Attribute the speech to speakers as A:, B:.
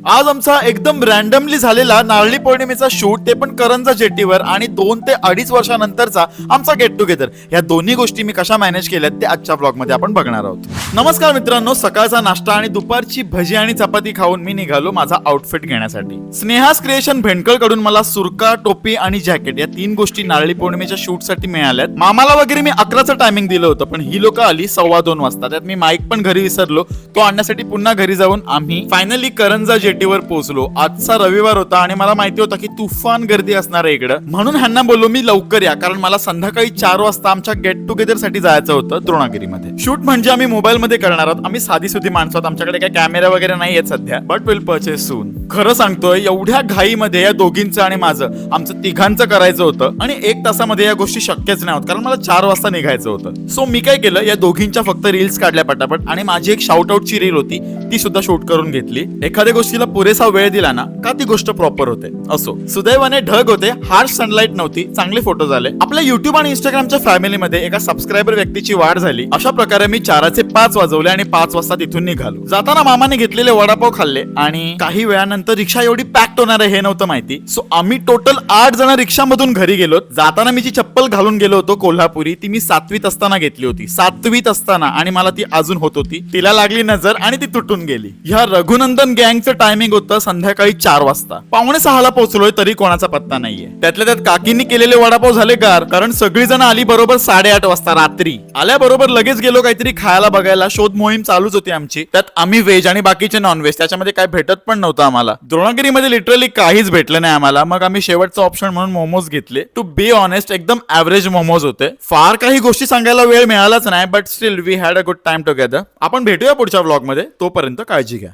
A: आज आमचा एकदम रॅन्डमली झालेला नारळी पौर्णिमेचा शूट, ते पण करंजा जेटीवर, आणि 2 ते 2.5 वर्षानंतरचा आमचा गेट टुगेदर. या दोन्ही गोष्टी मी कशा मॅनेज केल्यात ते आजच्या ब्लॉग मध्ये आपण बघणार आहोत. नमस्कार मित्रांनो, सकाळचा नाश्ता आणि दुपारची भजी आणि चपाती खाऊन मी निघालो माझा आउटफिट घेण्यासाठी. स्नेहास क्रिएशन भेंडकळ कडून मला सुरका, टोपी आणि जॅकेट या 3 गोष्टी नारळी पौर्णिमेच्या शूट साठी मिळाल्यात. मामाला वगैरे मी 11चं टायमिंग दिलं होतं, पण ही लोक आली 2:15 वाजता. त्यात मी माईक पण घरी विसरलो, तो आणण्यासाठी पुन्हा घरी जाऊन आम्ही फायनली करंजा जेटीवर पोहोचलो. आजचा रविवार होता आणि मला माहिती होतं की तुफान गर्दी असणार आहे इकडं, म्हणून ह्यांना बोललो मी लवकर या, कारण मला संध्याकाळी 4 वाजता आमच्या गेट टुगेदर साठी जायचं होतं द्रोणागिरीमध्ये. शूट म्हणजे आम्ही मोबाईल मध्ये करणार आहोत. आम्ही साधी सुधी माणसं आहोत, आमच्याकडे काही कॅमेरा वगैरे नाही आहेत सध्या, बट विल परचेस सून. खरं सांगतोय, एवढ्या घाईमध्ये या दोघींचं आणि माझं, आमचं तिघांचं करायचं होतं आणि 1 तासामध्ये या गोष्टी शक्यच नाही होत, कारण मला 4 वाजता निघायचं होतं. सो मी काय केलं, या दोघींच्या फक्त रील्स काढल्या पटापट, आणि माझी एक शाउट आउटची रील होती ती सुद्धा शूट करून घेतली. एखाद्या गोष्टीला पुरेसा वेळ दिला ना का ती गोष्ट प्रॉपर होते. असो, सुदैवाने ढग होते, हार्श सनलाइट नव्हती, चांगले फोटो झाले. आपल्या युट्यूब आणि इंस्टाग्रामच्या फॅमिलीमध्ये एका सबस्क्रायबर व्यक्तीची वाढ झाली. अशा प्रकारे मी 4चे 5 वाजवले आणि 5 वाजता तिथून निघालो. जाताना मामाने घेतलेले वडापाव खाल्ले आणि काही वेळानंतर रिक्षा एवढी पॅक्ड होणार आहे हे नव्हतं माहिती. सो आम्ही टोटल 8 जण रिक्षामधून घरी गेलो. जाताना मी जी चप्पल घालून गेलो होतो कोल्हापुरी, ती मी 7वीत असताना घेतली होती. 7वीत असताना, आणि मला ती अजून होत होती. तिला लागली नजर आणि ती तुटून गेली. ह्या रघुनंदन गँगचं टायमिंग होतं संध्याकाळी 4 वाजता. 5:45 पोहोचलोय तरी कोणाचा पत्ता नाहीये. त्यातल्या त्यात काकींनी केलेले वडापाव झाले गार, कारण सगळी जण आली बरोबर 8:30 वाजता रात्री. आल्याबरोबर लगेच गेलो काहीतरी खायला बघायला. शोध मोहीम चालूच होती आमची. त्यात आम्ही व्हेज आणि बाकीचे नॉनव्हेज, त्याच्यामध्ये काय भेटत पण नव्हतं आम्हाला. द्रोणागिरीमध्ये लिटरली काहीच भेटलं नाही आम्हाला. मग आम्ही शेवटचा ऑप्शन म्हणून मोमोज घेतले. टू बी ऑनेस्ट, एकदम ऍव्हरेज मोमोज होते. फार काही गोष्टी सांगायला वेळ मिळालाच नाही, but still we had a good time together. आपण भेटूया पुढच्या व्लॉग मध्ये. तोपर्यंत काळजी घ्या.